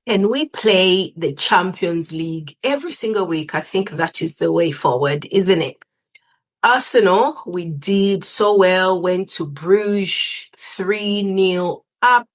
And we play the Champions League every single week. I think that is the way forward, isn't it? Arsenal, we did so well, went to Bruges 3-0 up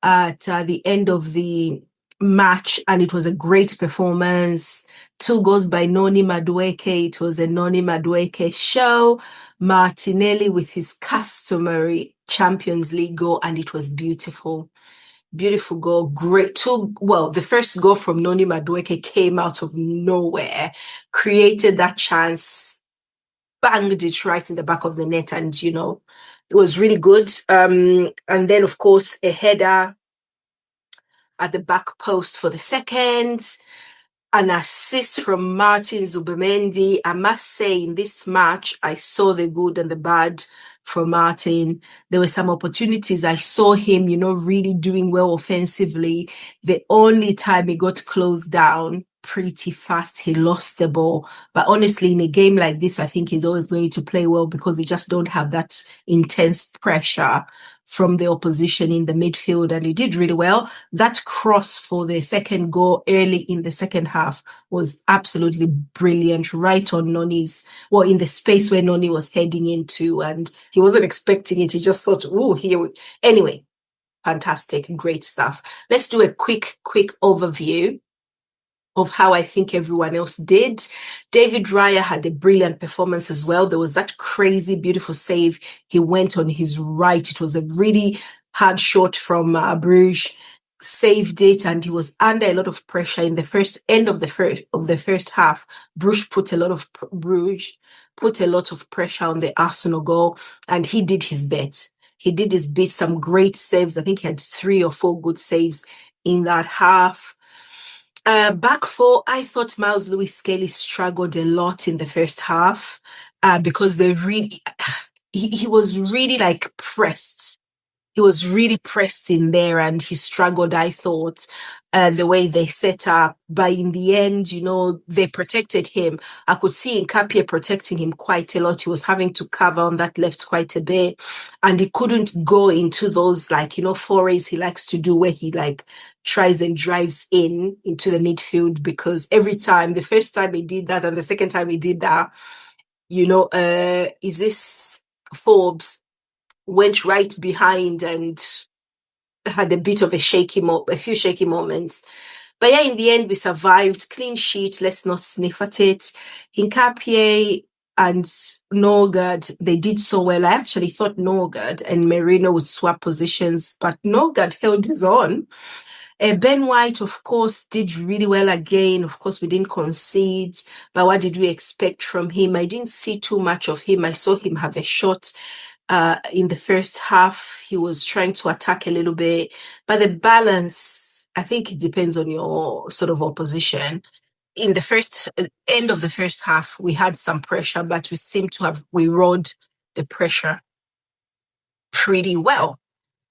at the end of the match, and it was a great performance. 2 goals by Noni Madueke. It was a Noni Madueke show. Martinelli with his customary Champions League goal, and it was beautiful. Beautiful goal, great. The first goal from Noni Madueke came out of nowhere, created that chance, banged it right in the back of the net, and it was really good. And then, of course, a header at the back post for the second, an assist from Martin Zubimendi. I must say, in this match, I saw the good and the bad from Martin. There were some opportunities. I saw him, really doing well offensively. The only time he got closed down pretty fast, he lost the ball. But honestly, in a game like this, I think he's always going to play well because he just don't have that intense pressure from the opposition in the midfield, and he did really well. That cross for the second goal early in the second half was absolutely brilliant, right on in the space where Noni was heading into, and he wasn't expecting it. He just thought, anyway, fantastic, great stuff. Let's do a quick overview of how I think everyone else did. David Raya had a brilliant performance as well. There was that crazy, beautiful save. He went on his right. It was a really hard shot from Bruges, saved it, and he was under a lot of pressure in the end of the first half. Bruges put a lot of pressure on the Arsenal goal, and he did his bit. He did his bit, some great saves. I think he had 3 or 4 good saves in that half. Back four, I thought Miles Lewis-Skelly struggled a lot in the first half because he was really like pressed. He was really pressed in there, and he struggled, I thought, the way they set up. But in the end, they protected him. I could see Nkapie protecting him quite a lot. He was having to cover on that left quite a bit, and he couldn't go into those forays he likes to do where he tries and drives into the midfield, because the first time he did that and the second time he did that, is this Forbes went right behind and had a bit of a few shaky moments. But yeah, in the end, we survived. Clean sheet. Let's not sniff at it. Nkapie and Norgard, they did so well. I actually thought Norgard and Merino would swap positions, but Norgard held his own. Ben White, of course, did really well again. Of course, we didn't concede, but what did we expect from him? I didn't see too much of him. I saw him have a shot in the first half. He was trying to attack a little bit, but the balance, I think it depends on your sort of opposition. In the end of the first half, we had some pressure, but we rode the pressure pretty well.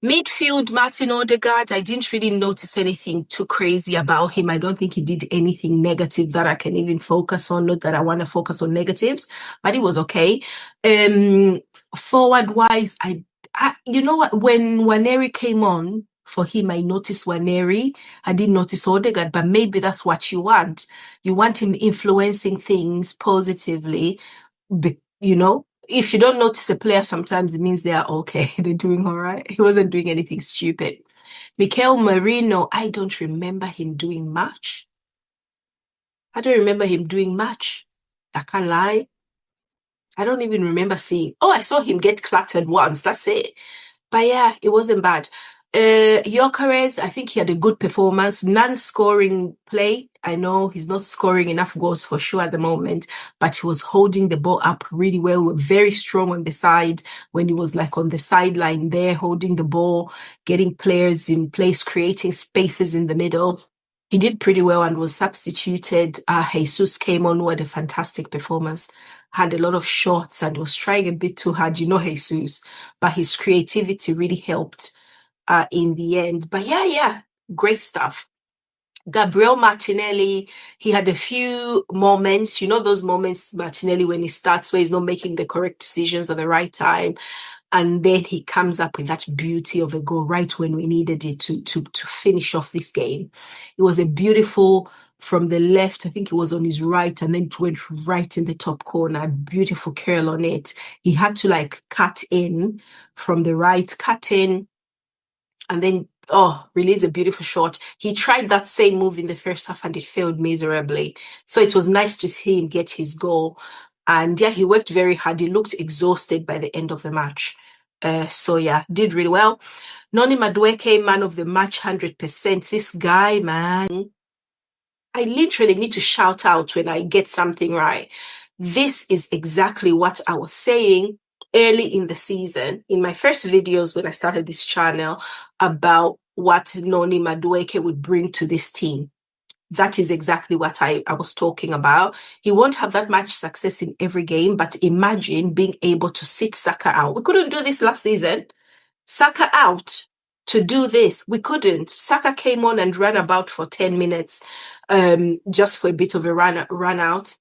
Midfield, Martin Odegaard, I didn't really notice anything too crazy about him. I don't think he did anything negative that I can even focus on. Not that I want to focus on negatives, but it was okay. Forward-wise, you know what? When Nwaneri came on for him, I noticed Nwaneri. I didn't notice Odegaard, but maybe that's what you want. You want him influencing things positively, If you don't notice a player, sometimes it means they are okay. They're doing all right. He wasn't doing anything stupid. Mikel Merino, I don't remember him doing much. I can't lie. I don't even remember seeing. I saw him get clattered once. That's it. But yeah, it wasn't bad. Gyökeres, I think he had a good performance. Non-scoring play. I know he's not scoring enough goals for sure at the moment, but he was holding the ball up really well, very strong on the side when he was on the sideline there, holding the ball, getting players in place, creating spaces in the middle. He did pretty well and was substituted. Jesus came on, who had a fantastic performance, had a lot of shots and was trying a bit too hard, Jesus, but his creativity really helped in the end. But yeah, great stuff. Gabriel Martinelli, he had a few moments, those moments, Martinelli, when he starts where he's not making the correct decisions at the right time. And then he comes up with that beauty of a goal right when we needed it to finish off this game. It was a beautiful from the left, I think it was on his right, and then it went right in the top corner. Beautiful curl on it. He had to like cut in from the right, cut in, and then release a beautiful shot. He tried that same move in the first half and it failed miserably. So it was nice to see him get his goal. And yeah, he worked very hard. He looked exhausted by the end of the match. So yeah, did really well. Noni Madueke, man of the match, 100%. This guy, man, I literally need to shout out when I get something right. This is exactly what I was saying early in the season, in my first videos when I started this channel, about what Noni Madueke would bring to this team. That is exactly what I was talking about. He won't have that much success in every game, but imagine being able to sit Saka out. We couldn't do this last season. Saka out to do this. We couldn't. Saka came on and ran about for 10 minutes just for a bit of a run out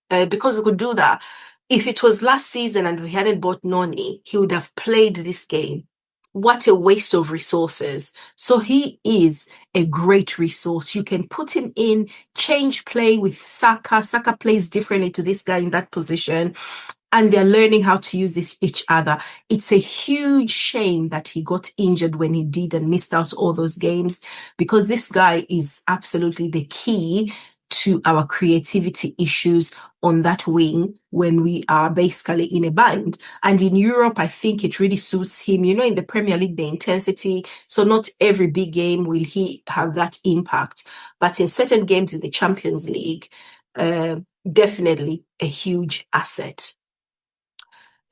because we could do that. If it was last season and we hadn't bought Noni, he would have played this game. What a waste of resources. So he is a great resource. You can put him in, change play with Saka. Saka plays differently to this guy in that position, and they're learning how to use each other. It's a huge shame that he got injured when he did and missed out all those games, because this guy is absolutely the key to our creativity issues on that wing when we are basically in a bind. And in Europe, I think it really suits him. You know, in the Premier League, the intensity. So not every big game will he have that impact. But in certain games in the Champions League, definitely a huge asset.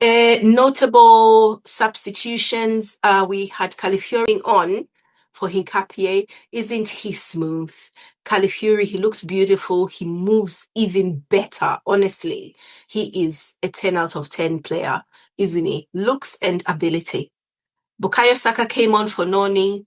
Notable substitutions, we had Calafiori on for Hincapié. Isn't he smooth? Calafiori, he looks beautiful. He moves even better, honestly. He is a 10 out of 10 player, isn't he? Looks and ability. Bukayo Saka came on for Noni.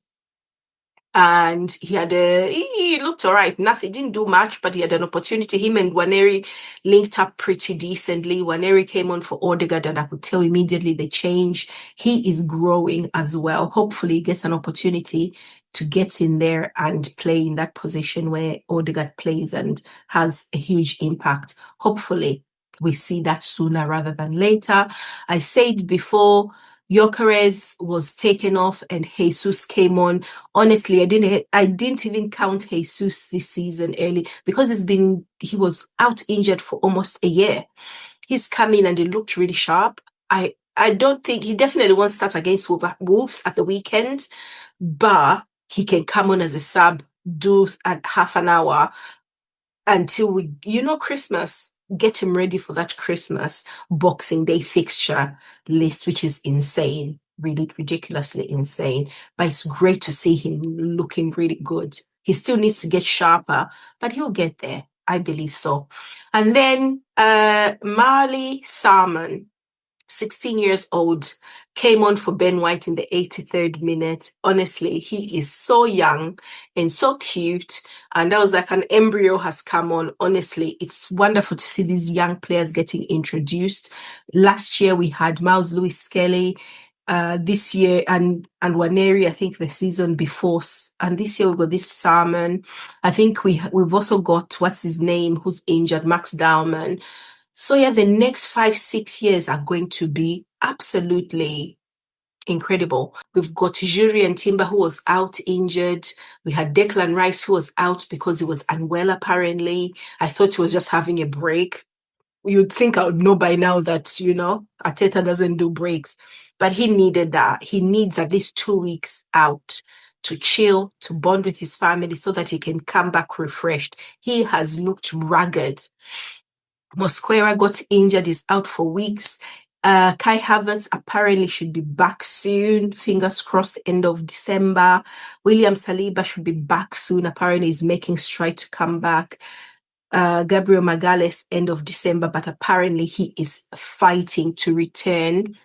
And he looked all right. Nothing, didn't do much, but he had an opportunity. Him and Nwaneri linked up pretty decently. Nwaneri came on for Odegaard, and I could tell immediately the change. He is growing as well. Hopefully he gets an opportunity to get in there and play in that position where Odegaard plays and has a huge impact. Hopefully we see that sooner rather than later. I said before, Gyökeres was taken off and Jesus came on. Honestly, I didn't even count Jesus this season early because he was out injured for almost a year. He's come in and he looked really sharp. I don't think he definitely won't start against Wolves at the weekend, but he can come on as a sub, do at half an hour until Christmas. Get him ready for that Christmas Boxing Day fixture list, which is insane, really ridiculously insane. But it's great to see him looking really good. He still needs to get sharper, but he'll get there. I believe so. And then Marley Salmon, 16 years old, came on for Ben White in the 83rd minute. Honestly, he is so young and so cute. And that was like an embryo has come on. Honestly, it's wonderful to see these young players getting introduced. Last year, we had Miles Lewis-Skelly. This year, and Nwaneri, I think the season before. And this year, we've got this Salmon. I think we've also got, what's his name, who's injured, Max Dowman. So yeah, the next 5-6 years are going to be absolutely incredible. We've got Juri and Timber, who was out injured. We had Declan Rice, who was out because he was unwell, apparently. I thought he was just having a break. You'd think I would know by now that, Arteta doesn't do breaks. But he needed that. He needs at least 2 weeks out to chill, to bond with his family so that he can come back refreshed. He has looked rugged. Mosquera got injured, is out for weeks. Kai Havertz apparently should be back soon. Fingers crossed, end of December. William Saliba should be back soon. Apparently, he's making stride to come back. Gabriel Magalhaes, end of December, but apparently he is fighting to return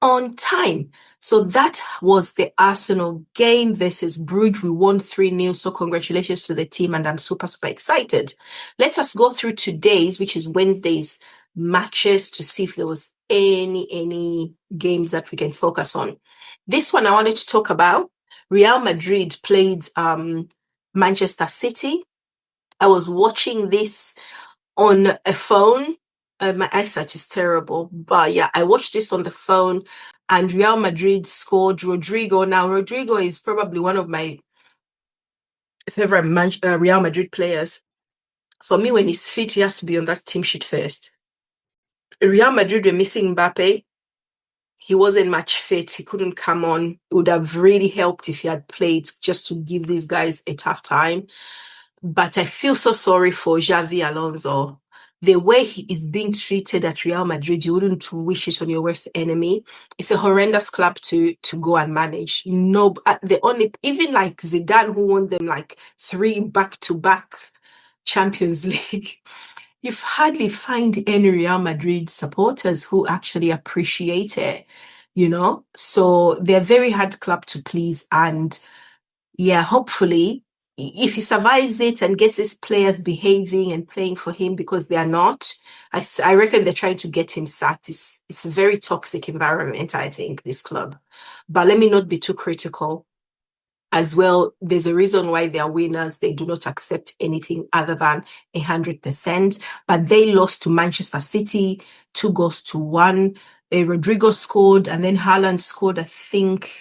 on time. So that was the Arsenal game versus Brugge. We won 3-0. So congratulations to the team, and I'm super, super excited. Let us go through today's, which is Wednesday's matches to see if there was any games that we can focus on. This one I wanted to talk about. Real Madrid played Manchester City. I was watching this on a phone. My eyesight is terrible, but yeah, I watched this on the phone, and Real Madrid scored Rodrigo. Now, Rodrigo is probably one of my favorite Real Madrid players. For me, when he's fit, he has to be on that team sheet first. Real Madrid were missing Mbappe. He wasn't much fit. He couldn't come on. It would have really helped if he had played just to give these guys a tough time. But I feel so sorry for Xavi Alonso. The way he is being treated at Real Madrid, you wouldn't wish it on your worst enemy. It's a horrendous club to go and manage. No, even like Zidane, who won them like 3 back-to-back Champions League. You've hardly find any Real Madrid supporters who actually appreciate it, So they're a very hard club to please. And yeah, hopefully, if he survives it and gets his players behaving and playing for him, because they are not, I reckon they're trying to get him sacked. It's a very toxic environment, I think, this club. But let me not be too critical. As well, there's a reason why they are winners. They do not accept anything other than 100%. But they lost to Manchester City, 2-1. Rodrigo scored, and then Haaland scored, I think,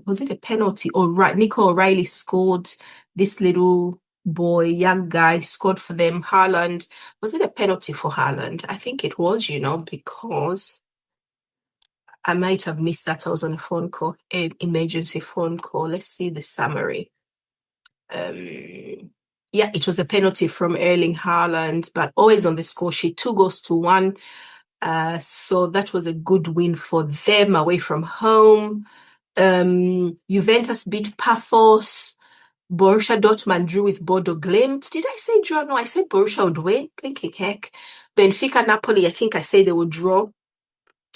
was it a penalty? Nico O'Reilly scored. This little boy, young guy, scored for them. Haaland, was it a penalty for Haaland? I think it was, because I might have missed that. I was on a phone call, an emergency phone call. Let's see the summary. Yeah, it was a penalty from Erling Haaland, but always on the score sheet, 2-1. So that was a good win for them away from home. Juventus beat Paphos. Borussia Dortmund drew with Bodo Glimt. Did I say draw? No, I said Borussia would win. Blinking heck. Benfica Napoli, I think I said they would draw.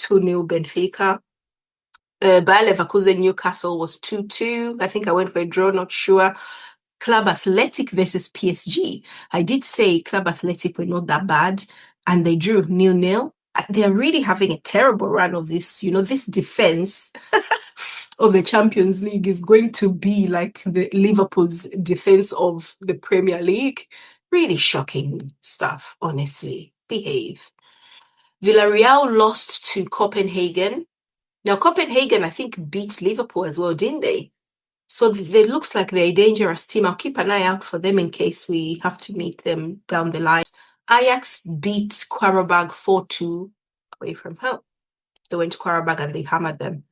2-0 Benfica. Bayer Leverkusen Newcastle was 2-2. I think I went for a draw, not sure. Club Athletic versus PSG. I did say Club Athletic were not that bad, and they drew 0-0. They're really having a terrible run of this. This defense of the Champions League is going to be like the Liverpool's defense of the Premier League. Really shocking stuff, honestly. Behave. Villarreal lost to Copenhagen. Now, Copenhagen, I think, beat Liverpool as well, didn't they? So it looks like they're a dangerous team. I'll keep an eye out for them in case we have to meet them down the line. Ajax beat Qarabag 4-2 away from home. They went to Qarabag and they hammered them.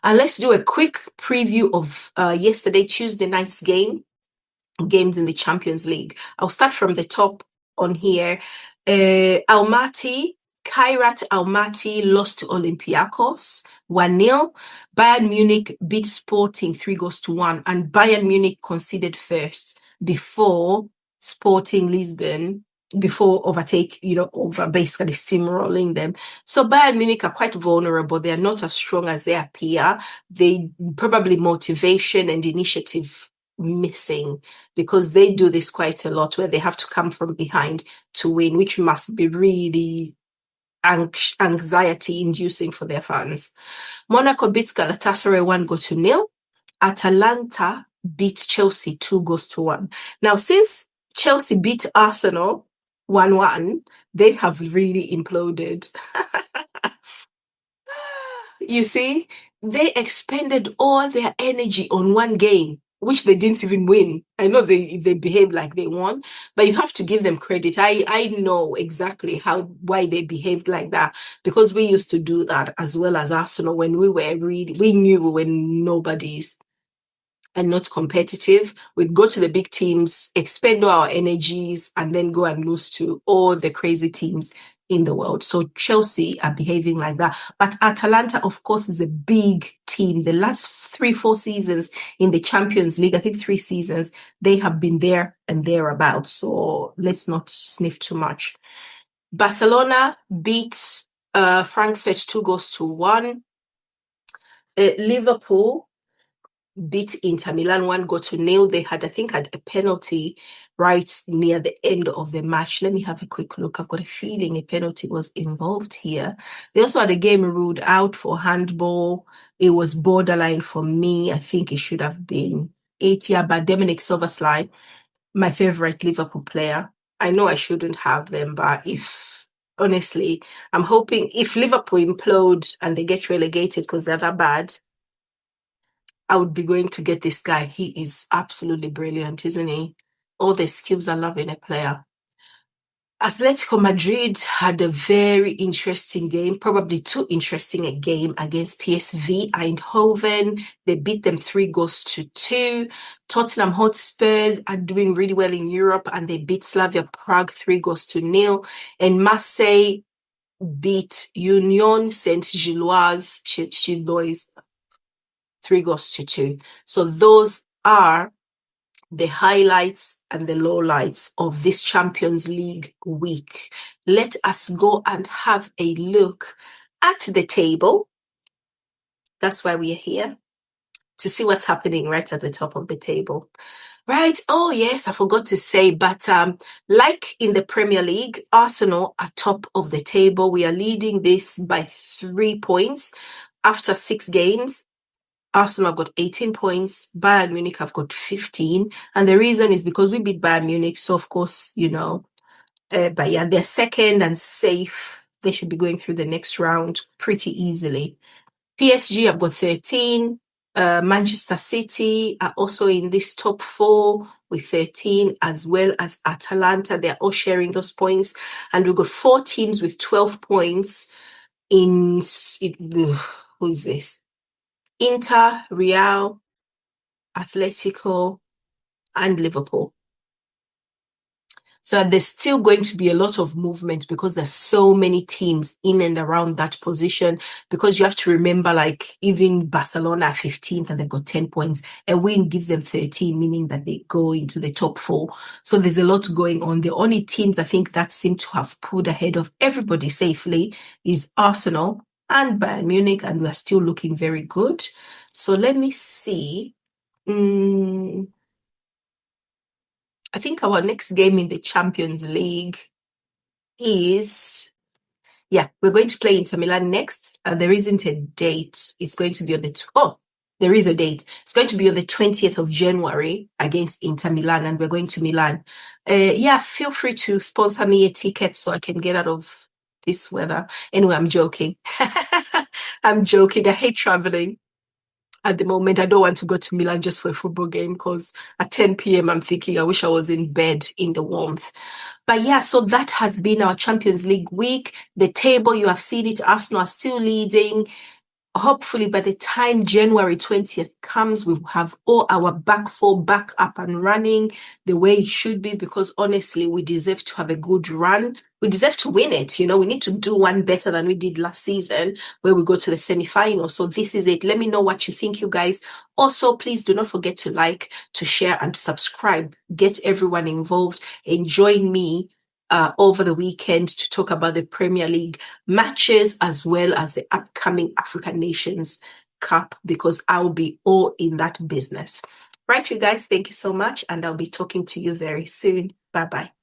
And let's do a quick preview of yesterday, Tuesday night's games in the Champions League. I'll start from the top on here. Kairat Almaty lost to Olympiacos 1-0. Bayern Munich beat Sporting 3-1, and Bayern Munich conceded first before Sporting Lisbon, before over basically steamrolling them. So Bayern Munich are quite vulnerable. They are not as strong as they appear. They probably motivation and initiative missing, because they do this quite a lot where they have to come from behind to win, which must be really anxiety inducing for their fans. Monaco beat Galatasaray 1-0. Atalanta beat Chelsea 2-1. Now, since Chelsea beat Arsenal 1-1, they have really imploded. You see, they expended all their energy on one game, which they didn't even win. I know they behaved like they won, but you have to give them credit. I know exactly why they behaved like that, because we used to do that as well as Arsenal when we knew we were nobodies and not competitive. We'd go to the big teams, expend all our energies, and then go and lose to all the crazy teams in the world. So Chelsea are behaving like that. But Atalanta, of course, is a big team. The last 3-4 seasons in the Champions League, I think 3 seasons, they have been there and thereabouts. So let's not sniff too much. Barcelona beat Frankfurt 2-1. Liverpool beat Inter Milan 1-0. They had, I think, had a penalty right near the end of the match. Let me have a quick look. I've got a feeling a penalty was involved here. They also had a game ruled out for handball. It was borderline for me. I think it should have been 8, but Dominic Soberslai, my favorite Liverpool player. I know I shouldn't have them, but honestly, I'm hoping if Liverpool implode and they get relegated because they're that bad, I would be going to get this guy. He is absolutely brilliant, isn't he? All the skills I love in a player. Atletico Madrid had a very interesting game, probably too interesting a game against PSV Eindhoven. They beat them 3-2. Tottenham Hotspur are doing really well in Europe and they beat Slavia Prague 3-0. And Marseille beat Union Saint-Gilloise 3-2. So those are the highlights and the lowlights of this Champions League week. Let us go and have a look at the table. That's why we are here, to see what's happening right at the top of the table. Right. Oh, yes, I forgot to say, but like in the Premier League, Arsenal are top of the table. We are leading this by 3 points after 6 games. Arsenal have got 18 points. Bayern Munich have got 15. And the reason is because we beat Bayern Munich. So, of course, but yeah, they're second and safe. They should be going through the next round pretty easily. PSG have got 13. Manchester City are also in this top 4 with 13, as well as Atalanta. They're all sharing those points. And we've got 4 teams with 12 points who is this? Inter, Real, Atletico, and Liverpool. So there's still going to be a lot of movement because there's so many teams in and around that position, because you have to remember, like, even Barcelona are 15th and they've got 10 points. A win gives them 13, meaning that they go into the top 4. So there's a lot going on. The only teams I think that seem to have pulled ahead of everybody safely is Arsenal and Bayern Munich, and we're still looking very good. So let me see. I think our next game in the Champions League is, we're going to play Inter Milan next. There isn't a date. It's going to be on there is a date. It's going to be on the 20th of January against Inter Milan, and we're going to Milan. Feel free to sponsor me a ticket so I can get out of this weather. Anyway, I'm joking. I'm joking. I hate traveling. At the moment, I don't want to go to Milan just for a football game, because at 10 p.m. I'm thinking I wish I was in bed in the warmth. But yeah, so that has been our Champions League week. The table, you have seen it, Arsenal are still leading. Hopefully by the time January 20th comes, we will have all our back 4 back up and running the way it should be, because honestly, we deserve to have a good run. We deserve to win it. We need to do one better than we did last season, where we go to the semi-final. So this is it. Let me know what you think, you guys. Also, please do not forget to like, to share, and to subscribe. Get everyone involved and join me over the weekend to talk about the Premier League matches, as well as the upcoming African Nations Cup, because I'll be all in that business. Right, you guys, thank you so much, and I'll be talking to you very soon. Bye-bye.